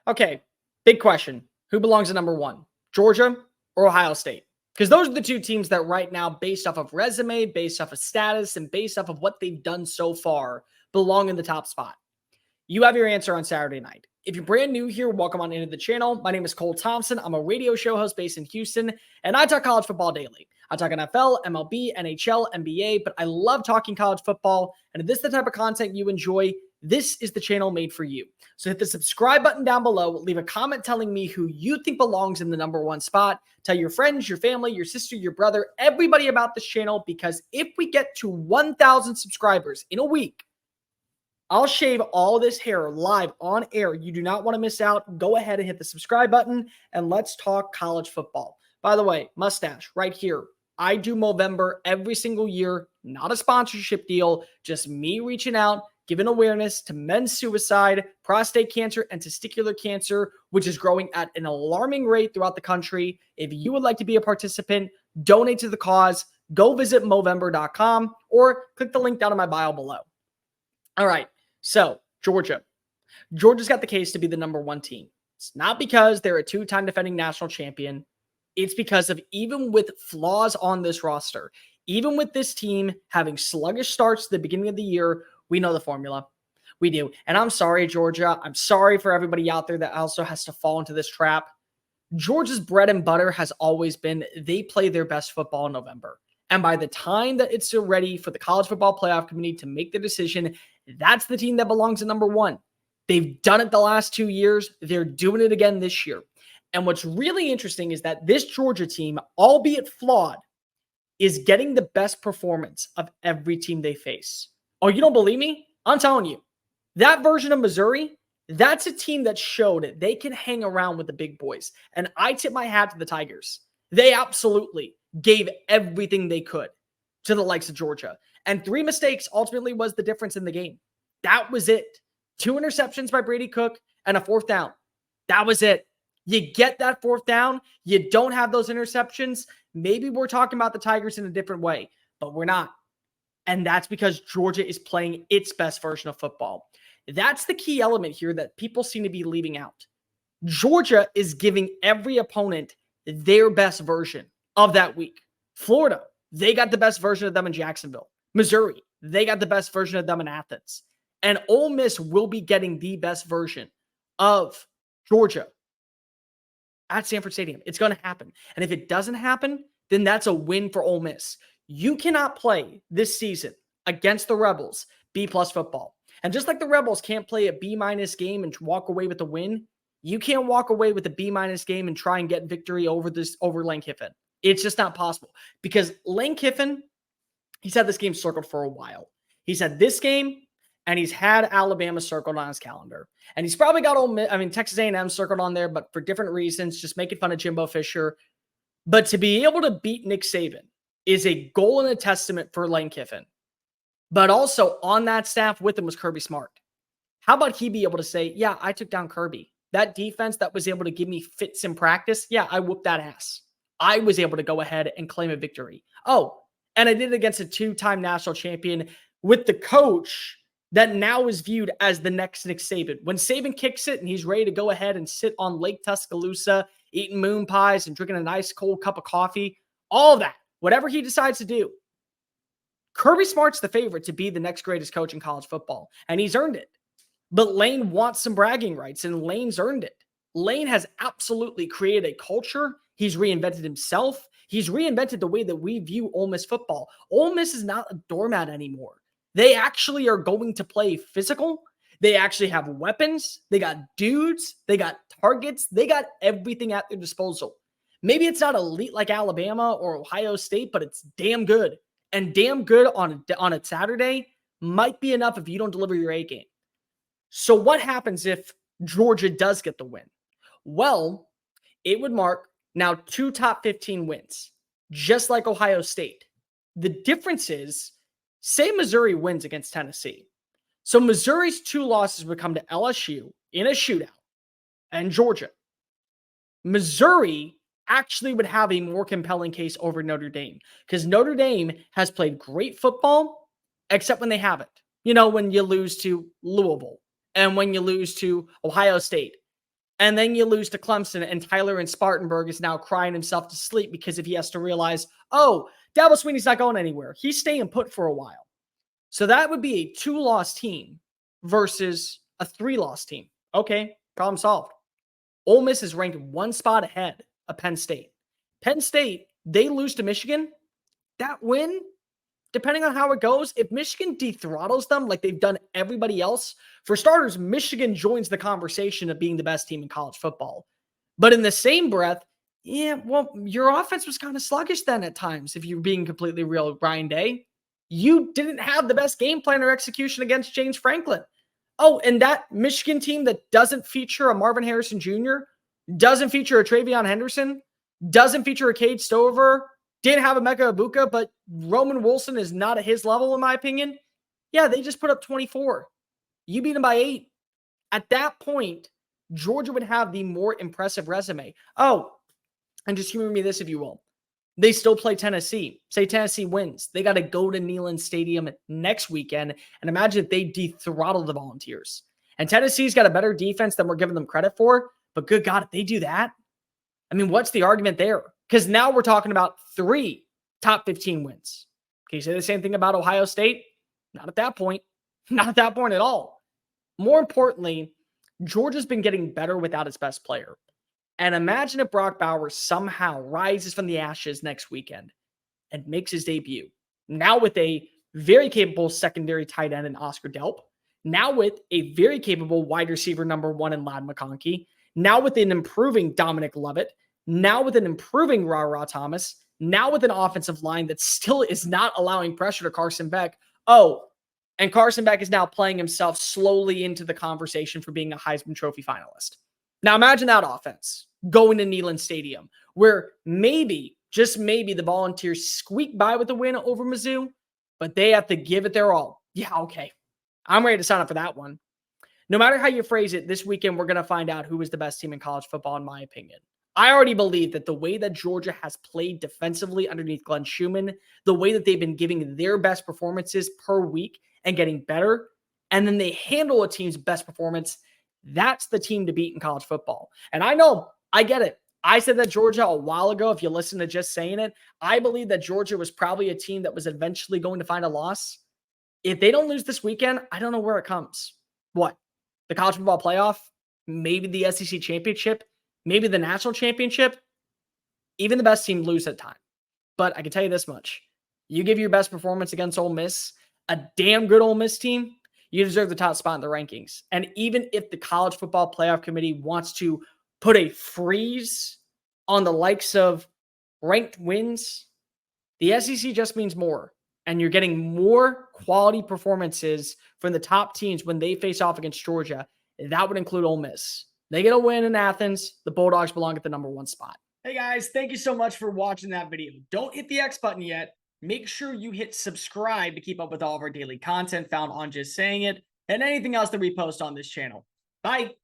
Okay, big question. Who belongs at number one? Georgia or Ohio State? Because those are the two teams that right now, based off of resume, based off of status, and based off of what they've done so far, belong in the top spot. You have your answer on Saturday night. If you're brand new here, welcome on into the channel. My name is Cole Thompson. I'm a radio show host based in Houston, and I talk college football daily. I talk NFL, MLB, NHL, NBA, but I love talking college football. And if this is the type of content you enjoy, this is the channel made for you. So hit the subscribe button down below. Leave a comment telling me who you think belongs in the number one spot. Tell your friends, your family, your sister, your brother, everybody about this channel, because if we get to 1,000 subscribers in a week, I'll shave all this hair live on air. You do not want to miss out. Go ahead and hit the subscribe button and let's talk college football. By the way, mustache right here. I do Movember every single year, not a sponsorship deal, just me reaching out, giving awareness to men's suicide, prostate cancer, and testicular cancer, which is growing at an alarming rate throughout the country. If you would like to be a participant, donate to the cause, go visit Movember.com or click the link down in my bio below. All right. So, Georgia. Georgia's got the case to be the number one team. It's not because they're a two-time defending national champion. It's because of, even with flaws on this roster, even with this team having sluggish starts at the beginning of the year, we know the formula. We do. And I'm sorry, Georgia. I'm sorry for everybody out there that also has to fall into this trap. Georgia's bread and butter has always been they play their best football in November. And by the time that it's ready for the College Football Playoff Committee to make the decision, that's the team that belongs at number one. They've done it the last 2 years. They're doing it again this year. And what's really interesting is that this Georgia team, albeit flawed, is getting the best performance of every team they face. Oh, you don't believe me? I'm telling you. That version of Missouri, that's a team that showed they can hang around with the big boys. And I tip my hat to the Tigers. They absolutely gave everything they could to the likes of Georgia. And 3 mistakes ultimately was the difference in the game. That was it. 2 interceptions by Brady Cook and a 4th down. That was it. You get that 4th down. You don't have those interceptions. Maybe we're talking about the Tigers in a different way, but we're not. And that's because Georgia is playing its best version of football. That's the key element here that people seem to be leaving out. Georgia is giving every opponent their best version of that week. Florida, they got the best version of them in Jacksonville. Missouri, they got the best version of them in Athens. And Ole Miss will be getting the best version of Georgia at Sanford Stadium. It's going to happen. And if it doesn't happen, then that's a win for Ole Miss. You cannot play this season against the Rebels B+ football. And just like the Rebels can't play a B- game and walk away with a win, you can't walk away with a B- game and try and get victory over Lane Kiffin. It's just not possible, because Lane Kiffin, he's had this game circled for a while. He's had this game, and he's had Alabama circled on his calendar. And he's probably got Texas A&M circled on there, but for different reasons, just making fun of Jimbo Fisher. But to be able to beat Nick Saban is a goal and a testament for Lane Kiffin. But also on that staff with him was Kirby Smart. How about he be able to say, yeah, I took down Kirby. That defense that was able to give me fits in practice, yeah, I whooped that ass. I was able to go ahead and claim a victory. Oh, and I did it against a 2-time national champion with the coach that now is viewed as the next Nick Saban. When Saban kicks it and he's ready to go ahead and sit on Lake Tuscaloosa, eating moon pies and drinking a nice cold cup of coffee, all of that, whatever he decides to do, Kirby Smart's the favorite to be the next greatest coach in college football, and he's earned it. But Lane wants some bragging rights, and Lane's earned it. Lane has absolutely created a culture. He's reinvented himself. He's reinvented the way that we view Ole Miss football. Ole Miss is not a doormat anymore. They actually are going to play physical. They actually have weapons. They got dudes. They got targets. They got everything at their disposal. Maybe it's not elite like Alabama or Ohio State, but it's damn good. And damn good on a Saturday might be enough if you don't deliver your A game. So what happens if Georgia does get the win? Well, it would mark now 2 top 15 wins, just like Ohio State. The difference is, say Missouri wins against Tennessee. So Missouri's 2 losses would come to LSU in a shootout and Georgia. Missouri actually would have a more compelling case over Notre Dame, because Notre Dame has played great football, except when they haven't. You know, when you lose to Louisville and when you lose to Ohio State. And then you lose to Clemson, and Tyler and Spartanburg is now crying himself to sleep because if he has to realize, oh, Dabo Swinney's not going anywhere. He's staying put for a while. So that would be a 2-loss team versus a 3-loss team. Okay, problem solved. Ole Miss is ranked 1 spot ahead of Penn State. Penn State, they lose to Michigan. That win, depending on how it goes, if Michigan dethrottles them like they've done everybody else, for starters, Michigan joins the conversation of being the best team in college football. But in the same breath, yeah, well, your offense was kind of sluggish then at times, if you're being completely real, Brian Day. You didn't have the best game plan or execution against James Franklin. Oh, and that Michigan team that doesn't feature a Marvin Harrison Jr., doesn't feature a Travion Henderson, doesn't feature a Cade Stover, didn't have a Mecca Ibuka, but Roman Wilson is not at his level, in my opinion. Yeah, they just put up 24. You beat them by 8. At that point, Georgia would have the more impressive resume. Oh, and just humor me this, if you will. They still play Tennessee. Say Tennessee wins. They got to go to Neyland Stadium next weekend. And imagine if they dethrottle the Volunteers. And Tennessee's got a better defense than we're giving them credit for. But good God, if they do that, I mean, what's the argument there? Because now we're talking about 3 top 15 wins. Can you say the same thing about Ohio State? Not at that point. Not at that point at all. More importantly, Georgia's been getting better without its best player. And imagine if Brock Bowers somehow rises from the ashes next weekend and makes his debut. Now with a very capable secondary tight end in Oscar Delp. Now with a very capable wide receiver number 1 in Ladd McConkey. Now with an improving Dominic Lovett. Now with an improving Ra Thomas. Now with an offensive line that still is not allowing pressure to Carson Beck. Oh, and Carson Beck is now playing himself slowly into the conversation for being a Heisman Trophy finalist. Now imagine that offense going to Neyland Stadium, where maybe, just maybe, the Volunteers squeak by with a win over Mizzou, but they have to give it their all. Yeah, okay. I'm ready to sign up for that one. No matter how you phrase it, this weekend we're going to find out who is the best team in college football, in my opinion. I already believe that the way that Georgia has played defensively underneath Glenn Schumann, the way that they've been giving their best performances per week and getting better, and then they handle a team's best performance, that's the team to beat in college football. And I know, I get it. I said that Georgia a while ago, if you listen to just saying it. I believe that Georgia was probably a team that was eventually going to find a loss. If they don't lose this weekend, I don't know where it comes. What? The college football playoff? Maybe the SEC championship? Maybe the national championship? Even the best team lose at time. But I can tell you this much. You give your best performance against Ole Miss, a damn good Ole Miss team, you deserve the top spot in the rankings. And even if the college football playoff committee wants to put a freeze on the likes of ranked wins, the SEC just means more. And you're getting more quality performances from the top teams when they face off against Georgia. That would include Ole Miss. They get a win in Athens. The Bulldogs belong at the number 1 spot. Hey guys, thank you so much for watching that video. Don't hit the X button yet. Make sure you hit subscribe to keep up with all of our daily content found on Just Saying It and anything else that we post on this channel. Bye.